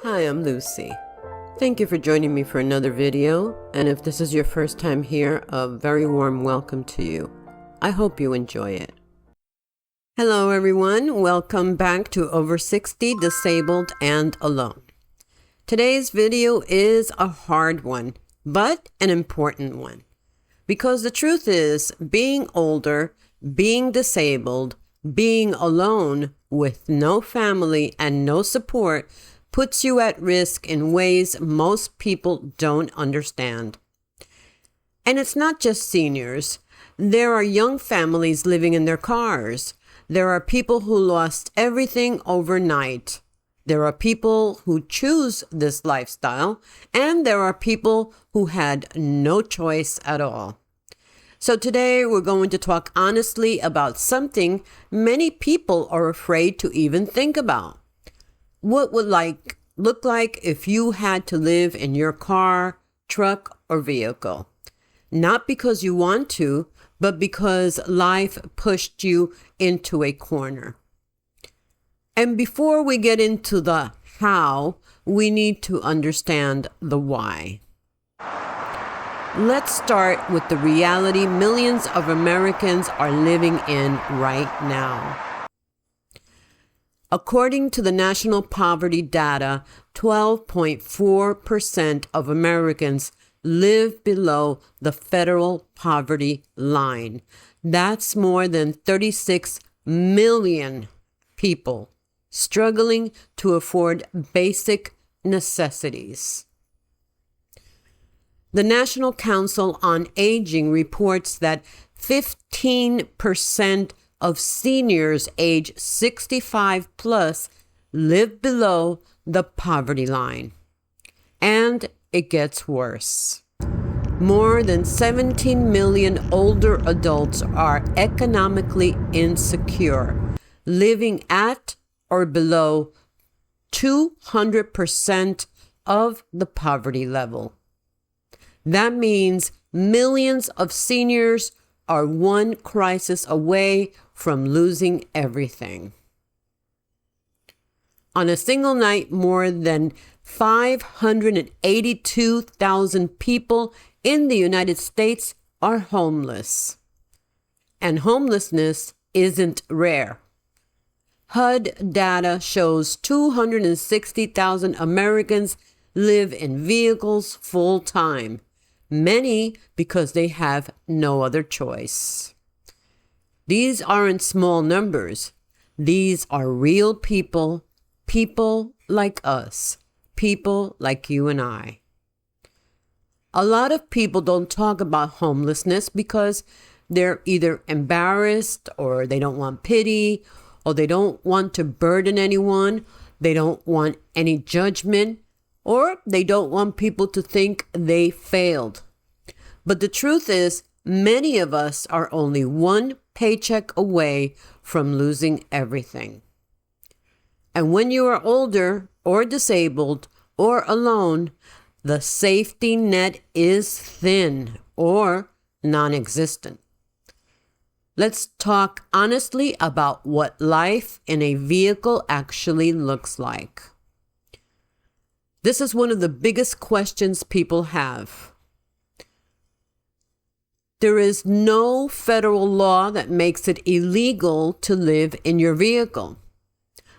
Hi, I'm Lucy. Thank you for joining me for another video, and if this is your first time here, a very warm welcome to you. I hope you enjoy it. Hello everyone, welcome back to Over 60 Disabled and Alone. Today's video is a hard one, but an important one. Because the truth is, being older, being disabled, being alone with no family and no support puts you at risk in ways most people don't understand. And it's not just seniors. There are young families living in their cars. There are people who lost everything overnight. There are people who choose this lifestyle, and there are people who had no choice at all. So today we're going to talk honestly about something many people are afraid to even think about. What would look like if you had to live in your car, truck, or vehicle? Not because you want to, but because life pushed you into a corner. And before we get into the how, we need to understand the why. Let's start with the reality millions of Americans are living in right now. According to the national poverty data, 12.4% of Americans live below the federal poverty line. That's more than 36 million people struggling to afford basic necessities. The National Council on Aging reports that 15% of seniors age 65 plus live below the poverty line. And it gets worse. More than 17 million older adults are economically insecure, living at or below 200% of the poverty level. That means millions of seniors are one crisis away from losing everything. On a single night, more than 582,000 people in the United States are homeless. And homelessness isn't rare. HUD data shows 260,000 Americans live in vehicles full time. Many because they have no other choice. These aren't small numbers. These are real people, people like us, people like you and I. A lot of people don't talk about homelessness because they're either embarrassed or they don't want pity or they don't want to burden anyone, they don't want any judgment, or they don't want people to think they failed. But the truth is, many of us are only one paycheck away from losing everything. And when you are older or disabled or alone, the safety net is thin or non-existent. Let's talk honestly about what life in a vehicle actually looks like. This is one of the biggest questions people have. There is no federal law that makes it illegal to live in your vehicle.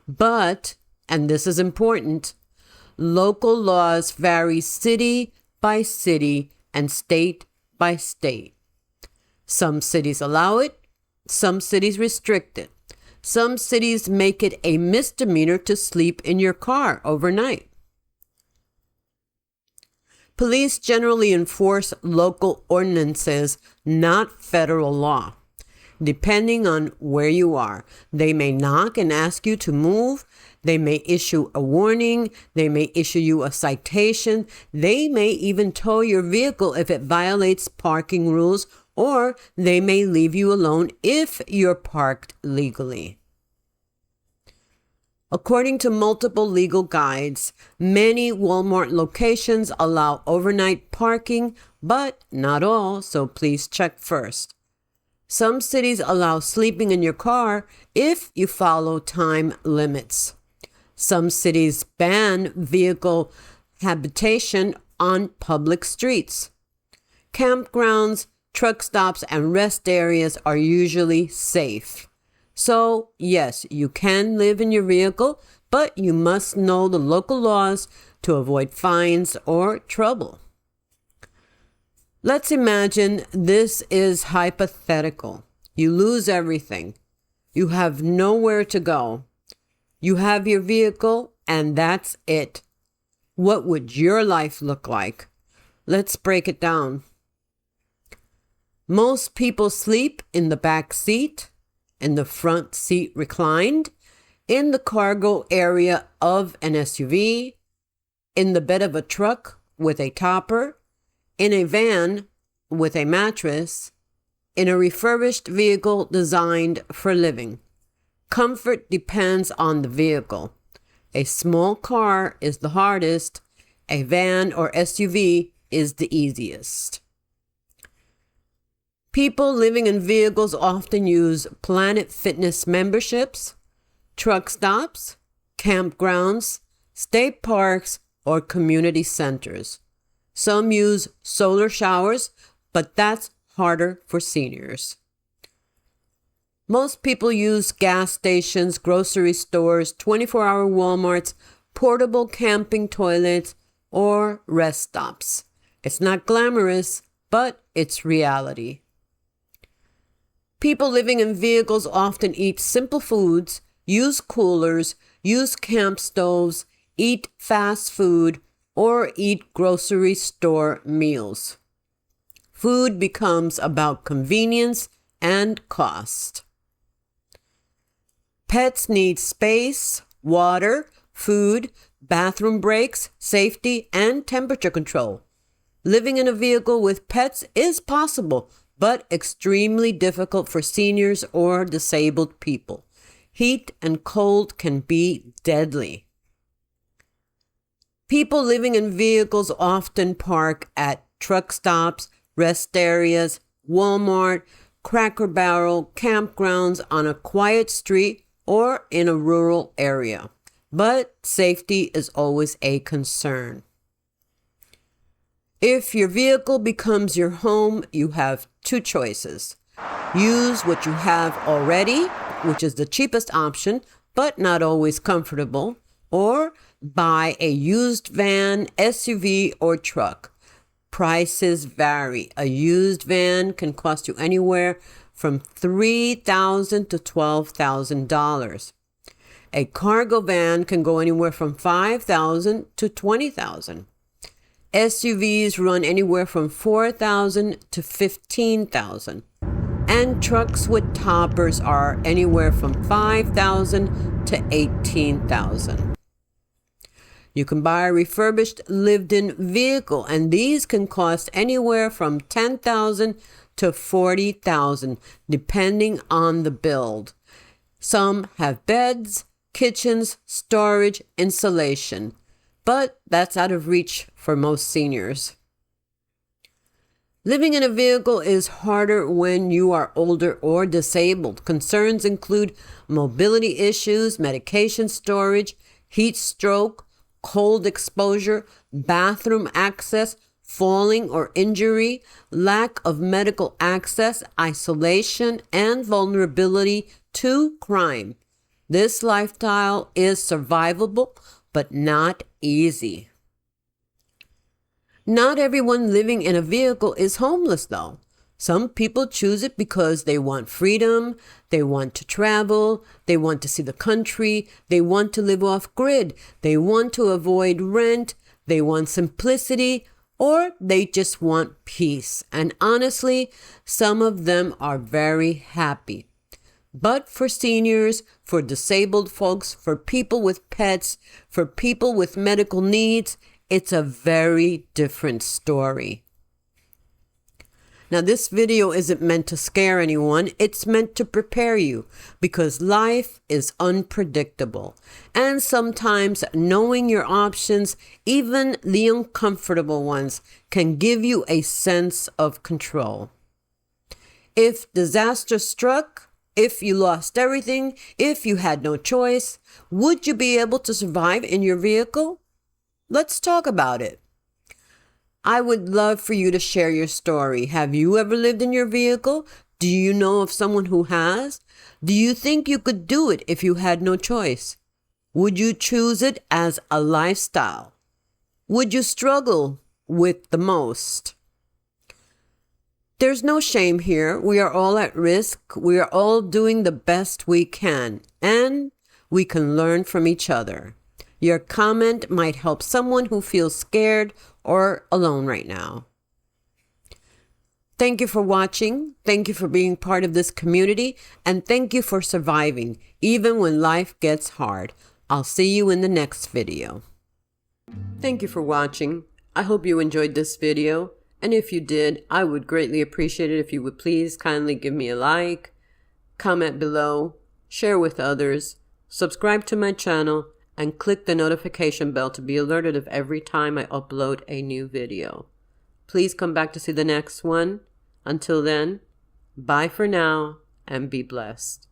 But, and this is important, local laws vary city by city and state by state. Some cities allow it, some cities restrict it. Some cities make it a misdemeanor to sleep in your car overnight. Police generally enforce local ordinances, not federal law. Depending on where you are, they may knock and ask you to move. They may issue a warning. They may issue you a citation. They may even tow your vehicle if it violates parking rules, or they may leave you alone if you're parked legally. According to multiple legal guides, many Walmart locations allow overnight parking, but not all, so please check first. Some cities allow sleeping in your car if you follow time limits. Some cities ban vehicle habitation on public streets. Campgrounds, truck stops, and rest areas are usually safe. So, yes, you can live in your vehicle, but you must know the local laws to avoid fines or trouble. Let's imagine this is hypothetical. You lose everything. You have nowhere to go. You have your vehicle, and that's it. What would your life look like? Let's break it down. Most people sleep in the back seat, in the front seat reclined, in the cargo area of an SUV, in the bed of a truck with a topper, in a van with a mattress, in a refurbished vehicle designed for living. Comfort depends on the vehicle. A small car is the hardest. A van or SUV is the easiest. People living in vehicles often use Planet Fitness memberships, truck stops, campgrounds, state parks, or community centers. Some use solar showers, but that's harder for seniors. Most people use gas stations, grocery stores, 24-hour Walmarts, portable camping toilets, or rest stops. It's not glamorous, but it's reality. People living in vehicles often eat simple foods, use coolers, use camp stoves, eat fast food, or eat grocery store meals. Food becomes about convenience and cost. Pets need space, water, food, bathroom breaks, safety, and temperature control. Living in a vehicle with pets is possible, but extremely difficult for seniors or disabled people. Heat and cold can be deadly. People living in vehicles often park at truck stops, rest areas, Walmart, Cracker Barrel, campgrounds on a quiet street, or in a rural area. But safety is always a concern. If your vehicle becomes your home, you have two choices. Use what you have already, which is the cheapest option, but not always comfortable, or buy a used van, SUV, or truck. Prices vary. A used van can cost you anywhere from $3,000 to $12,000. A cargo van can go anywhere from $5,000 to $20,000. SUVs run anywhere from $4,000 to $15,000. And trucks with toppers are anywhere from $5,000 to $18,000. You can buy a refurbished lived-in vehicle, and these can cost anywhere from $10,000 to $40,000, depending on the build. Some have beds, kitchens, storage, insulation, but that's out of reach for most seniors. Living in a vehicle is harder when you are older or disabled. Concerns include mobility issues, medication storage, heat stroke, cold exposure, bathroom access, falling or injury, lack of medical access, isolation, and vulnerability to crime. This lifestyle is survivable, but not easy. Not everyone living in a vehicle is homeless, though. Some people choose it because they want freedom, they want to travel, they want to see the country, they want to live off grid, they want to avoid rent, they want simplicity, or they just want peace. And honestly, some of them are very happy. But for seniors, for disabled folks, for people with pets, for people with medical needs, it's a very different story. Now, this video isn't meant to scare anyone. It's meant to prepare you because life is unpredictable. And sometimes knowing your options, even the uncomfortable ones, can give you a sense of control. If disaster struck, If you lost everything, if you had no choice, would you be able to survive in your vehicle? Let's talk about it. I would love for you to share your story. Have you ever lived in your vehicle? Do you know of someone who has? Do you think you could do it if you had no choice? Would you choose it as a lifestyle? Would you struggle with the most? There's no shame here. We are all at risk. We are all doing the best we can, and we can learn from each other. Your comment might help someone who feels scared or alone right now. Thank you for watching. Thank you for being part of this community, and thank you for surviving, even when life gets hard. I'll see you in the next video. Thank you for watching. I hope you enjoyed this video. And if you did, I would greatly appreciate it if you would please kindly give me a like, comment below, share with others, subscribe to my channel, and click the notification bell to be alerted of every time I upload a new video. Please come back to see the next one. Until then, bye for now and be blessed.